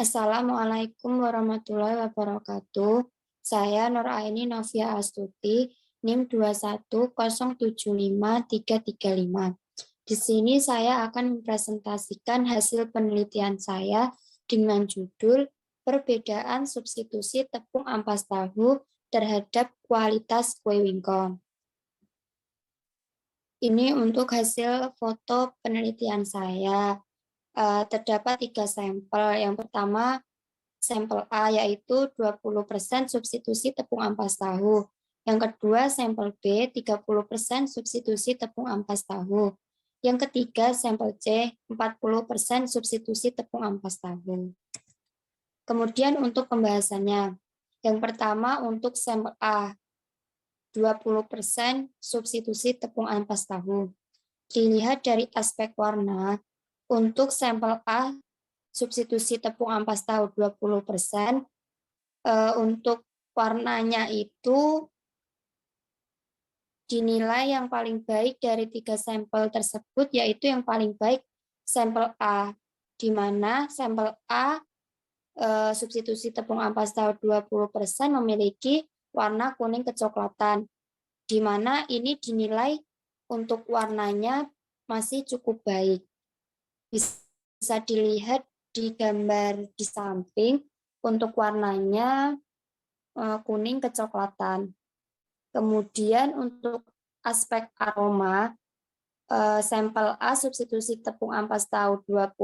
Assalamualaikum warahmatullahi wabarakatuh. Saya Nuraini Novia Astuti, NIM 210753335. Di sini saya akan mempresentasikan hasil penelitian saya dengan judul Perbedaan substitusi tepung ampas tahu terhadap kualitas kue wingko. Ini untuk hasil foto penelitian saya. Terdapat 3 sampel. Yang pertama, sampel A yaitu 20% substitusi tepung ampas tahu. Yang kedua, sampel B 30% substitusi tepung ampas tahu. Yang ketiga, sampel C 40% substitusi tepung ampas tahu. Kemudian untuk pembahasannya. Yang pertama untuk sampel A 20% substitusi tepung ampas tahu. Dilihat dari aspek warna, untuk sampel A substitusi tepung ampas tahu 20%, untuk warnanya itu dinilai yang paling baik dari 3 sampel tersebut, yaitu yang paling baik sampel A, di mana sampel A substitusi tepung ampas tahu 20% memiliki warna kuning kecoklatan, di mana ini dinilai untuk warnanya masih cukup baik. Bisa dilihat di gambar di samping, untuk warnanya kuning kecoklatan. Kemudian untuk aspek aroma, sampel A substitusi tepung ampas tahu 20%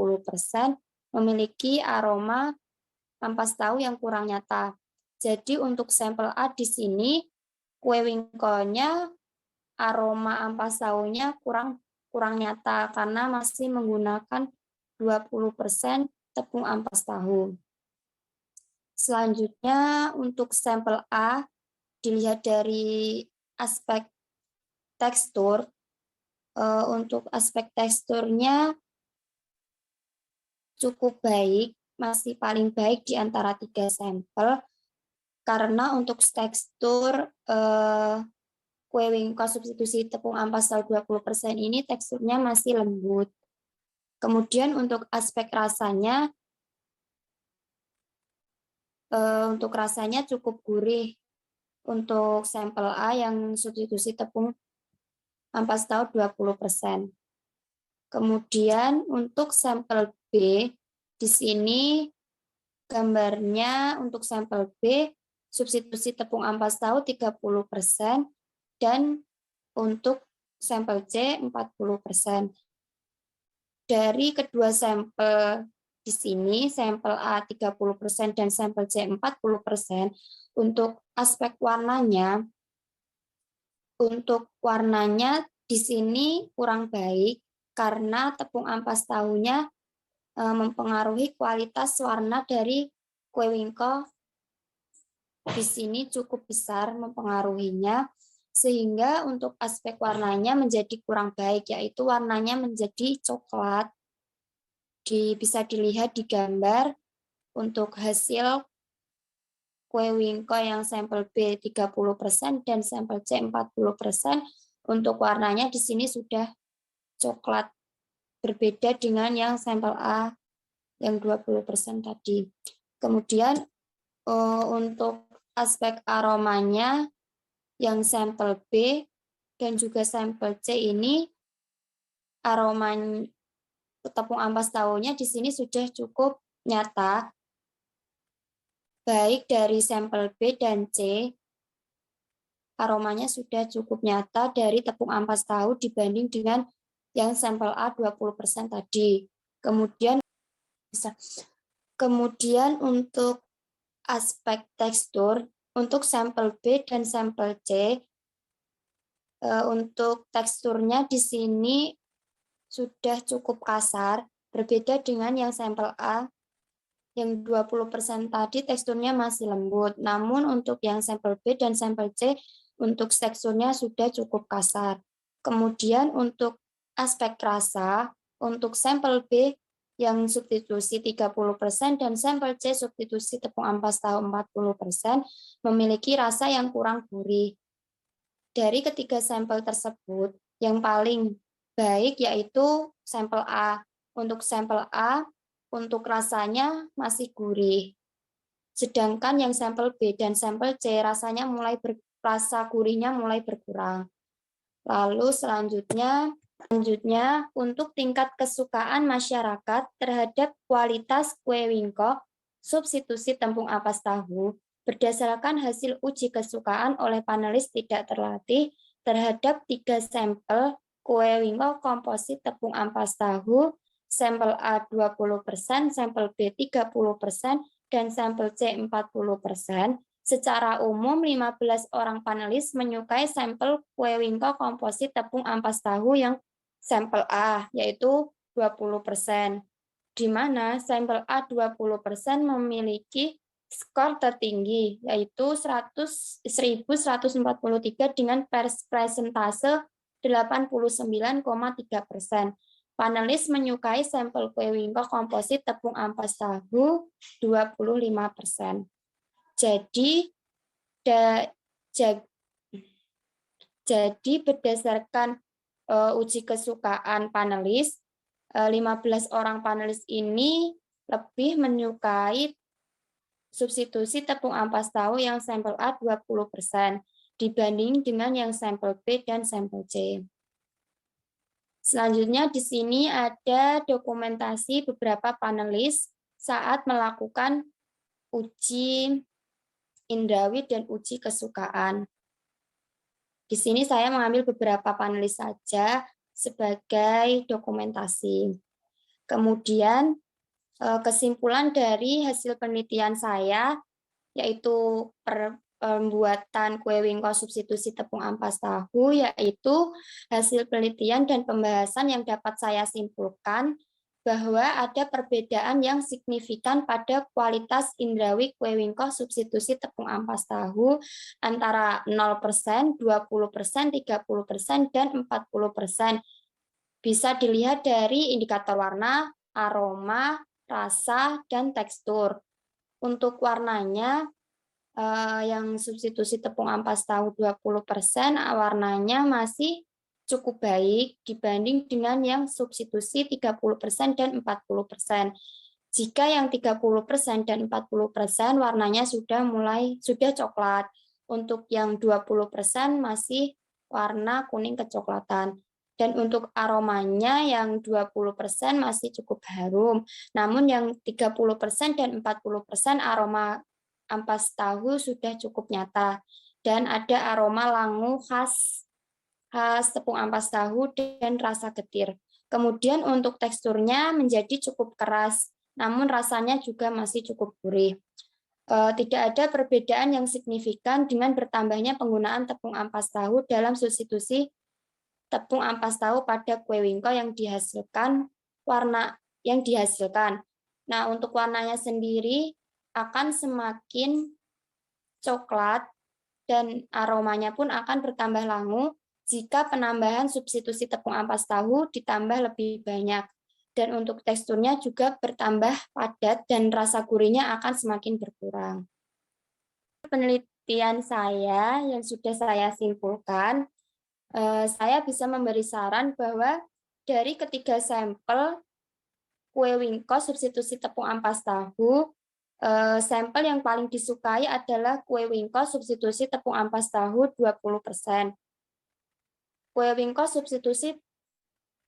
memiliki aroma ampas tahu yang kurang nyata. Jadi untuk sampel A di sini, kue wingkonya aroma ampas tahunya kurang nyata karena masih menggunakan 20% tepung ampas tahu. Selanjutnya untuk sampel A, dilihat dari aspek tekstur. Untuk aspek teksturnya cukup baik, masih paling baik di antara 3 sampel, karena untuk tekstur kue wingko substitusi tepung ampas tahu 20% ini teksturnya masih lembut. Kemudian untuk aspek rasanya, cukup gurih untuk sampel A yang substitusi tepung ampas tahu 20%. Kemudian untuk sampel B, di sini gambarnya untuk sampel B substitusi tepung ampas tahu 30% dan untuk sampel C 40%. Dari kedua sampel di sini, sampel A 30% dan sampel C 40%, untuk aspek warnanya, di sini kurang baik karena tepung ampas tahunya mempengaruhi kualitas warna dari kue wingko. Di sini cukup besar mempengaruhinya, sehingga untuk aspek warnanya menjadi kurang baik, yaitu warnanya menjadi coklat. Bisa dilihat di gambar untuk hasil kue wingko yang sampel B 30% dan sampel C 40%, untuk warnanya di sini sudah coklat, berbeda dengan yang sampel A yang 20% tadi. Kemudian untuk aspek aromanya, yang sampel B dan juga sampel C ini aroma tepung ampas tahunya di sini sudah cukup nyata, baik dari sampel B dan C, aromanya sudah cukup nyata dari tepung ampas tahu dibanding dengan yang sampel A 20% tadi. Kemudian untuk aspek tekstur, untuk sampel B dan sampel C, untuk teksturnya di sini sudah cukup kasar, berbeda dengan yang sampel A yang 20% tadi teksturnya masih lembut. Namun untuk yang sampel B dan sampel C, untuk teksturnya sudah cukup kasar. Kemudian untuk aspek rasa, untuk sampel B yang substitusi 30% dan sampel C substitusi tepung ampas tahu 40% memiliki rasa yang kurang gurih. Dari ketiga sampel tersebut, yang paling baik yaitu sampel A. Untuk sampel A, untuk rasanya masih gurih. Sedangkan yang sampel B dan sampel C rasa gurihnya mulai berkurang. Lalu selanjutnya untuk tingkat kesukaan masyarakat terhadap kualitas kue wingko substitusi tepung ampas tahu berdasarkan hasil uji kesukaan oleh panelis tidak terlatih terhadap 3 sampel kue wingko komposit tepung ampas tahu, sampel A 20%, sampel B 30%, dan sampel C 40%. Secara umum, 15 orang panelis menyukai sampel kue wingko komposit tepung ampas tahu yang sampel A, yaitu 20%, di mana sampel A 20% memiliki skor tertinggi, yaitu 1.143 dengan persentase 89,3%. Panelis menyukai sampel kue wingko komposit tepung ampas tahu 25%. Jadi berdasarkan uji kesukaan panelis, 15 orang panelis ini lebih menyukai substitusi tepung ampas tahu yang sampel A 20% dibanding dengan yang sampel B dan sampel C. Selanjutnya di sini ada dokumentasi beberapa panelis saat melakukan uji indrawi dan uji kesukaan. Di sini saya mengambil beberapa panelis saja sebagai dokumentasi. Kemudian kesimpulan dari hasil penelitian saya yaitu pembuatan kue wingko substitusi tepung ampas tahu, yaitu hasil penelitian dan pembahasan yang dapat saya simpulkan bahwa ada perbedaan yang signifikan pada kualitas indrawi kue wingko substitusi tepung ampas tahu antara 0%, 20%, 30%, dan 40%. Bisa dilihat dari indikator warna, aroma, rasa, dan tekstur. Untuk warnanya, yang substitusi tepung ampas tahu 20%, warnanya masih cukup baik dibanding dengan yang substitusi 30% dan 40%. Jika yang 30% dan 40% warnanya sudah coklat. Untuk yang 20% masih warna kuning kecoklatan. Dan untuk aromanya yang 20% masih cukup harum. Namun yang 30% dan 40% aroma ampas tahu sudah cukup nyata. Dan ada aroma langu khas tepung ampas tahu dan rasa getir. Kemudian untuk teksturnya menjadi cukup keras, namun rasanya juga masih cukup gurih. Tidak ada perbedaan yang signifikan dengan bertambahnya penggunaan tepung ampas tahu dalam substitusi tepung ampas tahu pada kue wingko yang dihasilkan. Nah, untuk warnanya sendiri akan semakin coklat dan aromanya pun akan bertambah langu jika penambahan substitusi tepung ampas tahu ditambah lebih banyak. Dan untuk teksturnya juga bertambah padat dan rasa gurihnya akan semakin berkurang. Penelitian saya yang sudah saya simpulkan, saya bisa memberi saran bahwa dari ketiga sampel kue wingko substitusi tepung ampas tahu, sampel yang paling disukai adalah kue wingko substitusi tepung ampas tahu 20%. Kue wingko substitusi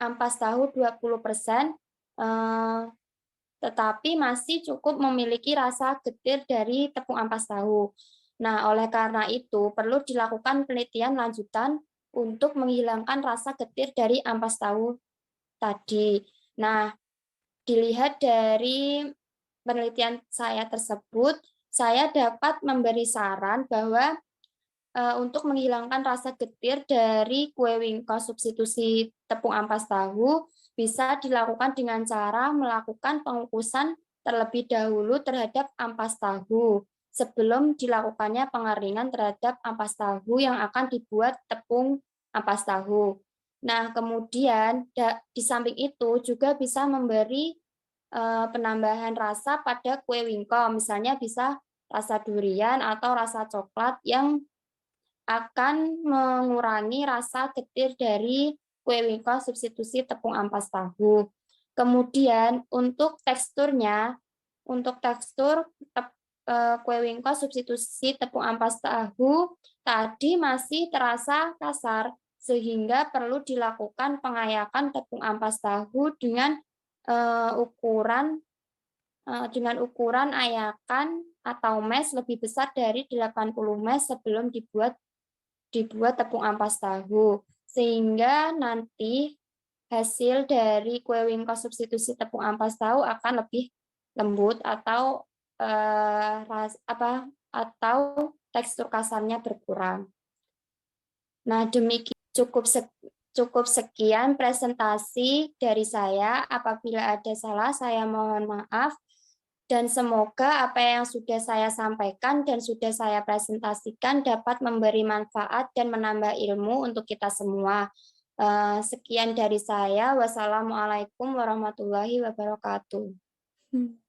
ampas tahu 20%, tetapi masih cukup memiliki rasa getir dari tepung ampas tahu. Nah, oleh karena itu perlu dilakukan penelitian lanjutan untuk menghilangkan rasa getir dari ampas tahu tadi. Nah, dilihat dari penelitian saya tersebut, saya dapat memberi saran bahwa untuk menghilangkan rasa getir dari kue wingko substitusi tepung ampas tahu bisa dilakukan dengan cara melakukan pengukusan terlebih dahulu terhadap ampas tahu sebelum dilakukannya pengeringan terhadap ampas tahu yang akan dibuat tepung ampas tahu. Nah, kemudian di samping itu juga bisa memberi penambahan rasa pada kue wingko, misalnya bisa rasa durian atau rasa coklat yang akan mengurangi rasa getir dari kue wingko substitusi tepung ampas tahu. Kemudian untuk teksturnya, untuk tekstur kue wingko substitusi tepung ampas tahu tadi masih terasa kasar, sehingga perlu dilakukan pengayakan tepung ampas tahu ukuran ayakan atau mash lebih besar dari 80 mash sebelum dibuat tepung ampas tahu, sehingga nanti hasil dari kue wingko substitusi tepung ampas tahu akan lebih lembut atau atau tekstur kasarnya berkurang. Nah, demikian cukup sekian presentasi dari saya. Apabila ada salah, saya mohon maaf. Dan semoga apa yang sudah saya sampaikan dan sudah saya presentasikan dapat memberi manfaat dan menambah ilmu untuk kita semua. Sekian dari saya. Wassalamualaikum warahmatullahi wabarakatuh.